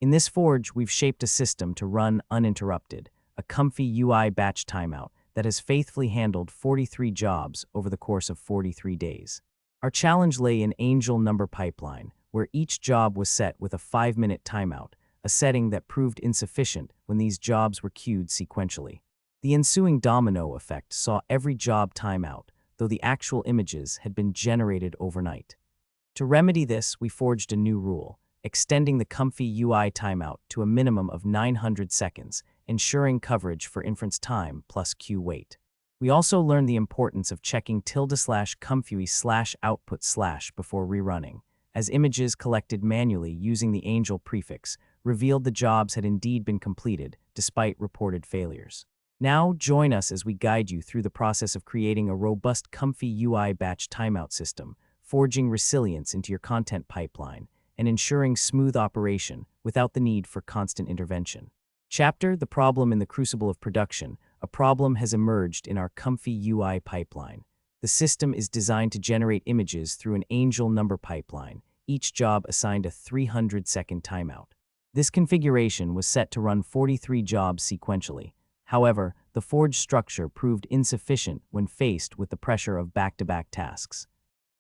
In this forge, we've shaped a system to run uninterrupted, a ComfyUI batch timeout that has faithfully handled 43 jobs over the course of 43 days. Our challenge lay in angel number pipeline, where each job was set with a 5-minute timeout, a setting that proved insufficient when these jobs were queued sequentially. The ensuing domino effect saw every job time out, though the actual images had been generated overnight. To remedy this, we forged a new rule, extending the ComfyUI timeout to a minimum of 900 seconds, ensuring coverage for inference time plus queue wait. We also learned the importance of checking ~ComfyUI/output/ before rerunning, as images collected manually using the angel prefix revealed the jobs had indeed been completed, despite reported failures. Now, join us as we guide you through the process of creating a robust ComfyUI batch timeout system, forging resilience into your content pipeline, and ensuring smooth operation without the need for constant intervention. Chapter: The Problem in the Crucible of Production. A problem has emerged in our ComfyUI pipeline. The system is designed to generate images through an angel number pipeline, each job assigned a 300-second timeout. This configuration was set to run 43 jobs sequentially. However, the forged structure proved insufficient when faced with the pressure of back-to-back tasks.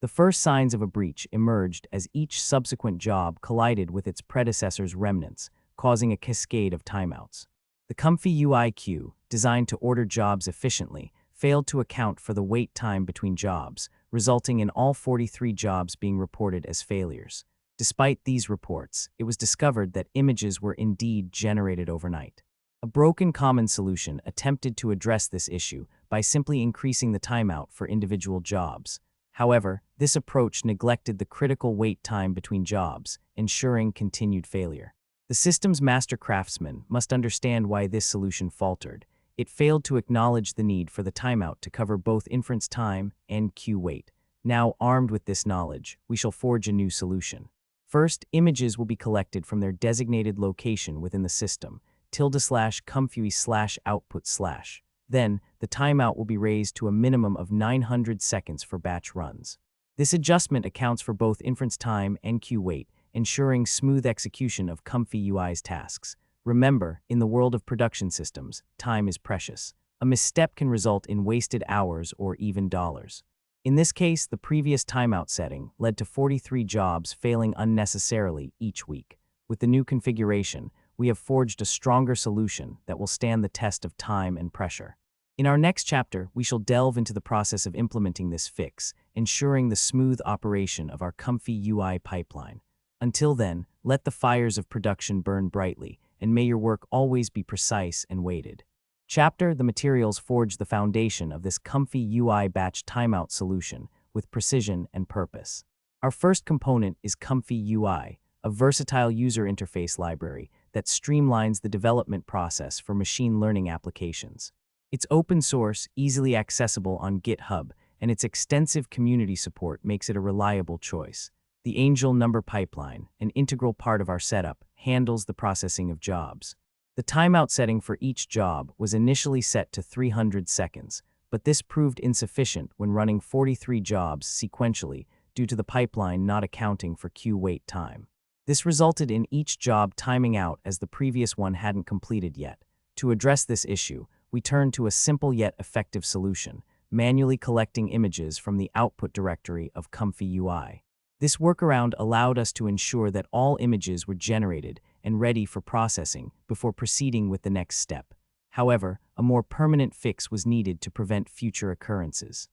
The first signs of a breach emerged as each subsequent job collided with its predecessor's remnants, causing a cascade of timeouts. The ComfyUI queue, designed to order jobs efficiently, failed to account for the wait time between jobs, resulting in all 43 jobs being reported as failures. Despite these reports, it was discovered that images were indeed generated overnight. A broken common solution attempted to address this issue by simply increasing the timeout for individual jobs. However, this approach neglected the critical wait time between jobs, ensuring continued failure. The system's master craftsman must understand why this solution faltered. It failed to acknowledge the need for the timeout to cover both inference time and queue wait. Now, armed with this knowledge, we shall forge a new solution. First, images will be collected from their designated location within the system, ~ComfyUI/output/. Then, the timeout will be raised to a minimum of 900 seconds for batch runs. This adjustment accounts for both inference time and queue wait, ensuring smooth execution of ComfyUI's tasks. Remember, in the world of production systems, time is precious. A misstep can result in wasted hours or even dollars. In this case, the previous timeout setting led to 43 jobs failing unnecessarily each week. With the new configuration, we have forged a stronger solution that will stand the test of time and pressure. In our next chapter, we shall delve into the process of implementing this fix, ensuring the smooth operation of our ComfyUI pipeline. Until then, let the fires of production burn brightly, and may your work always be precise and weighted. Chapter: The materials forge the foundation of this ComfyUI batch timeout solution with precision and purpose. Our first component is ComfyUI, a versatile user interface library that streamlines the development process for machine learning applications. It's open source, easily accessible on GitHub, and its extensive community support makes it a reliable choice. The angel number pipeline, an integral part of our setup, handles the processing of jobs. The timeout setting for each job was initially set to 300 seconds, but this proved insufficient when running 43 jobs sequentially due to the pipeline not accounting for queue wait time. This resulted in each job timing out as the previous one hadn't completed yet. To address this issue, we turned to a simple yet effective solution, manually collecting images from the output directory of ComfyUI. This workaround allowed us to ensure that all images were generated and ready for processing before proceeding with the next step. However, a more permanent fix was needed to prevent future occurrences.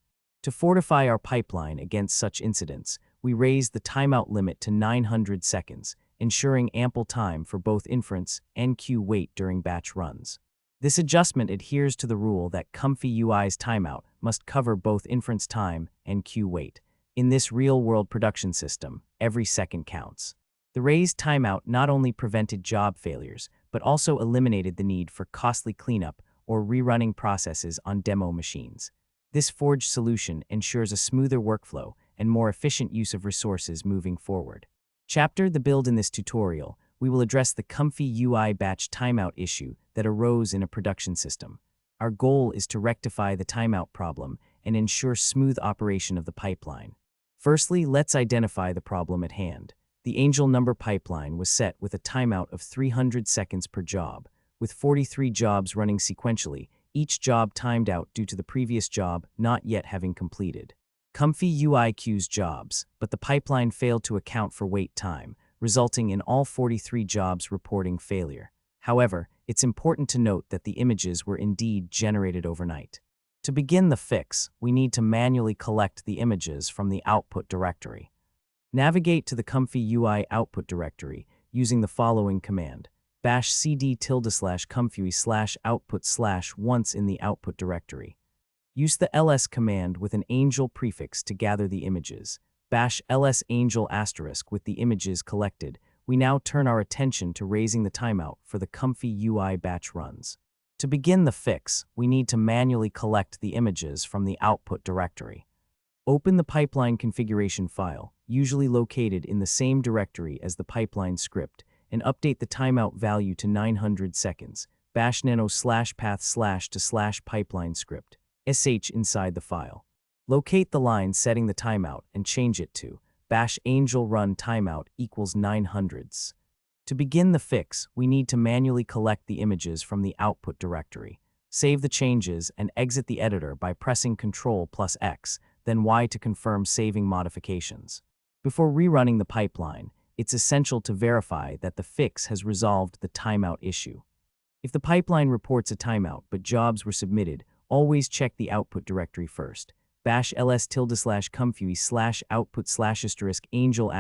To fortify our pipeline against such incidents, we raised the timeout limit to 900 seconds, ensuring ample time for both inference and queue wait during batch runs. This adjustment adheres to the rule that ComfyUI's timeout must cover both inference time and queue wait. In this real-world production system, every second counts. The raised timeout not only prevented job failures, but also eliminated the need for costly cleanup or rerunning processes on demo machines. This forged solution ensures a smoother workflow and more efficient use of resources moving forward. Chapter: The build. In this tutorial, we will address the ComfyUI batch timeout issue that arose in a production system. Our goal is to rectify the timeout problem and ensure smooth operation of the pipeline. Firstly, let's identify the problem at hand. The angel number pipeline was set with a timeout of 300 seconds per job, with 43 jobs running sequentially, each job timed out due to the previous job not yet having completed. ComfyUI queues jobs, but the pipeline failed to account for wait time, resulting in all 43 jobs reporting failure. However, it's important to note that the images were indeed generated overnight. To begin the fix, we need to manually collect the images from the output directory. Navigate to the ComfyUI output directory using the following command: bash cd:/comfy/output/ once in the output directory. Use the ls command with an angel prefix to gather the images. Bash ls angel * with the images collected. We now turn our attention to raising the timeout for the ComfyUI batch runs. To begin the fix, we need to manually collect the images from the output directory. Open the pipeline configuration file, usually located in the same directory as the pipeline script, and update the timeout value to 900 seconds. Bash nano/path/to/pipeline script sh inside the file. Locate the line setting the timeout and change it to bash angel run timeout equals 900s. To begin the fix, we need to manually collect the images from the output directory. Save the changes and exit the editor by pressing Ctrl+X, then Y to confirm saving modifications. Before rerunning the pipeline, it's essential to verify that the fix has resolved the timeout issue. If the pipeline reports a timeout but jobs were submitted, always check the output directory first. Bash ls:/comfy/output/*angel*.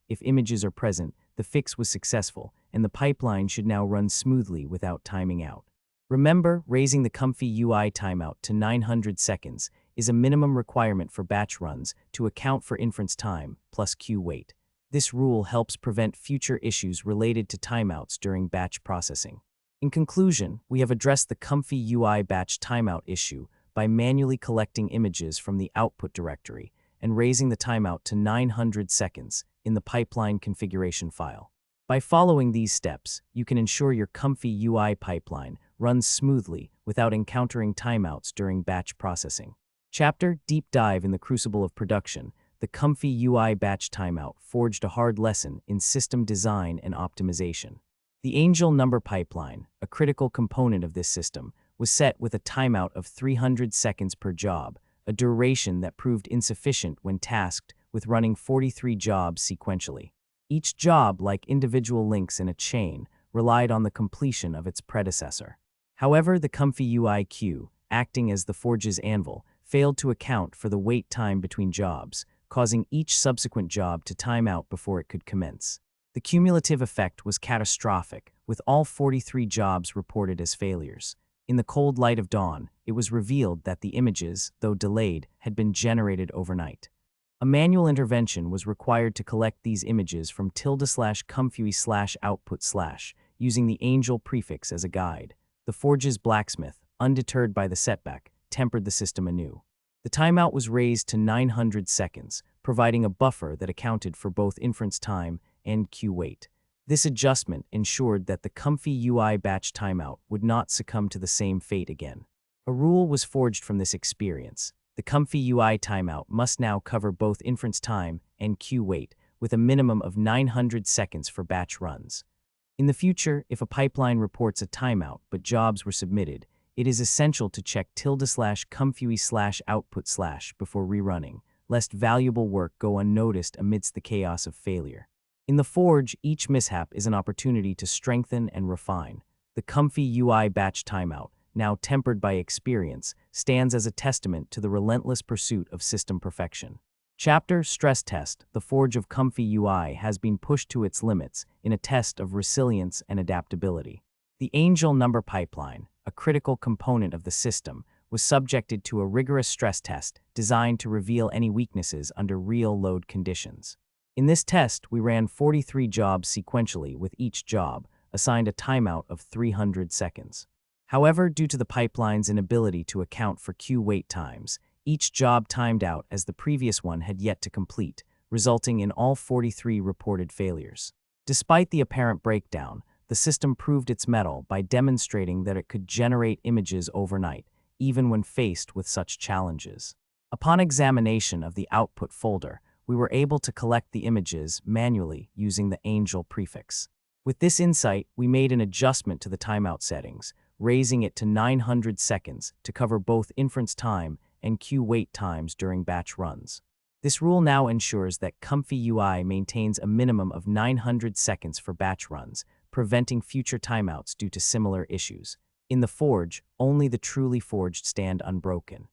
If images are present, the fix was successful, and the pipeline should now run smoothly without timing out. Remember, raising the ComfyUI timeout to 900 seconds is a minimum requirement for batch runs to account for inference time plus queue wait. This rule helps prevent future issues related to timeouts during batch processing. In conclusion, we have addressed the ComfyUI batch timeout issue by manually collecting images from the output directory and raising the timeout to 900 seconds in the pipeline configuration file. By following these steps, you can ensure your ComfyUI pipeline runs smoothly without encountering timeouts during batch processing. Chapter Deep Dive in the Crucible of Production. The ComfyUI batch timeout forged a hard lesson in system design and optimization. The angel number pipeline, a critical component of this system, was set with a timeout of 300 seconds per job, a duration that proved insufficient when tasked with running 43 jobs sequentially. Each job, like individual links in a chain, relied on the completion of its predecessor. However, the ComfyUI queue, acting as the forge's anvil, failed to account for the wait time between jobs, causing each subsequent job to time out before it could commence. The cumulative effect was catastrophic, with all 43 jobs reported as failures. In the cold light of dawn, it was revealed that the images, though delayed, had been generated overnight. A manual intervention was required to collect these images from ~comfy/output/ using the angel prefix as a guide. The forge's blacksmith, undeterred by the setback, tempered the system anew. The timeout was raised to 900 seconds, providing a buffer that accounted for both inference time and queue wait. This adjustment ensured that the ComfyUI batch timeout would not succumb to the same fate again. A rule was forged from this experience. The ComfyUI timeout must now cover both inference time and queue wait, with a minimum of 900 seconds for batch runs. In the future, if a pipeline reports a timeout but jobs were submitted, it is essential to check ~comfy/output/ before rerunning, lest valuable work go unnoticed amidst the chaos of failure. In the forge, each mishap is an opportunity to strengthen and refine. The ComfyUI batch timeout, now tempered by experience, stands as a testament to the relentless pursuit of system perfection. Chapter Stress Test. The forge of ComfyUI has been pushed to its limits in a test of resilience and adaptability. The angel number pipeline, a critical component of the system, was subjected to a rigorous stress test designed to reveal any weaknesses under real load conditions. In this test, we ran 43 jobs sequentially, with each job assigned a timeout of 300 seconds. However, due to the pipeline's inability to account for queue wait times, each job timed out as the previous one had yet to complete, resulting in all 43 reported failures. Despite the apparent breakdown, the system proved its mettle by demonstrating that it could generate images overnight, even when faced with such challenges. Upon examination of the output folder, we were able to collect the images manually using the angel prefix. With this insight, we made an adjustment to the timeout settings, raising it to 900 seconds to cover both inference time and queue wait times during batch runs. This rule now ensures that ComfyUI maintains a minimum of 900 seconds for batch runs, preventing future timeouts due to similar issues. In the Forge, only the truly forged stand unbroken.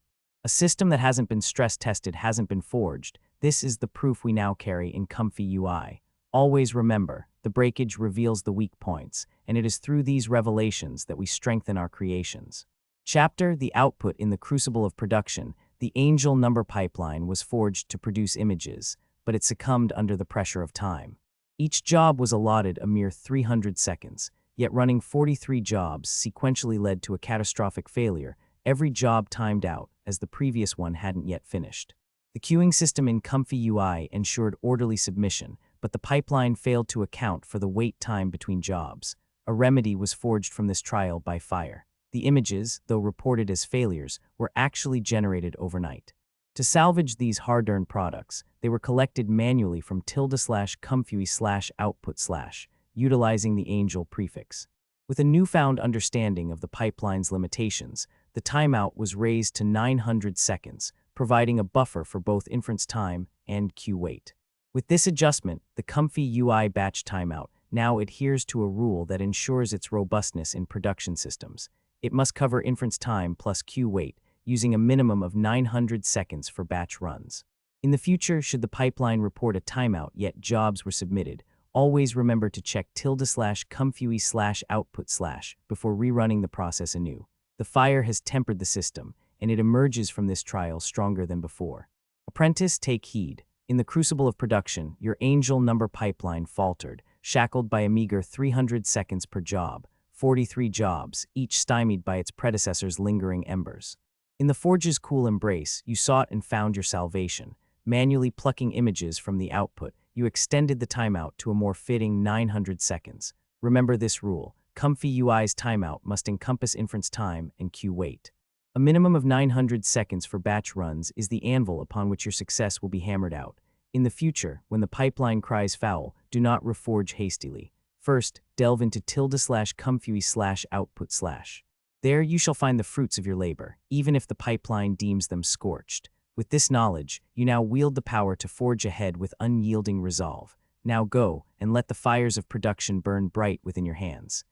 A system that hasn't been stress tested hasn't been forged. This is the proof we now carry in ComfyUI. Always remember, the breakage reveals the weak points, and it is through these revelations that we strengthen our creations. Chapter: The output in the crucible of production. The angel number pipeline was forged to produce images, but it succumbed under the pressure of time. Each job was allotted a mere 300 seconds, yet running 43 jobs sequentially led to a catastrophic failure. Every job timed out, as the previous one hadn't yet finished. The queuing system in ComfyUI ensured orderly submission, but the pipeline failed to account for the wait time between jobs. A remedy was forged from this trial by fire. The images, though reported as failures, were actually generated overnight. To salvage these hard-earned products, they were collected manually from ~comfy/output/, utilizing the angel prefix. With a newfound understanding of the pipeline's limitations, the timeout was raised to 900 seconds, providing a buffer for both inference time and queue wait. With this adjustment, the ComfyUI batch timeout now adheres to a rule that ensures its robustness in production systems. It must cover inference time plus queue wait, using a minimum of 900 seconds for batch runs. In the future, should the pipeline report a timeout yet jobs were submitted, always remember to check ~comfy/output/ before rerunning the process anew. The fire has tempered the system, and it emerges from this trial stronger than before. Apprentice, take heed. In the crucible of production, your angel number pipeline faltered, shackled by a meager 300 seconds per job, 43 jobs, each stymied by its predecessor's lingering embers. In the Forge's cool embrace, you sought and found your salvation. Manually plucking images from the output, you extended the timeout to a more fitting 900 seconds. Remember this rule: ComfyUI's timeout must encompass inference time and queue wait. A minimum of 900 seconds for batch runs is the anvil upon which your success will be hammered out. In the future, when the pipeline cries foul, do not reforge hastily. First, delve into ~comfy/output/. There you shall find the fruits of your labor, even if the pipeline deems them scorched. With this knowledge, you now wield the power to forge ahead with unyielding resolve. Now go, and let the fires of production burn bright within your hands.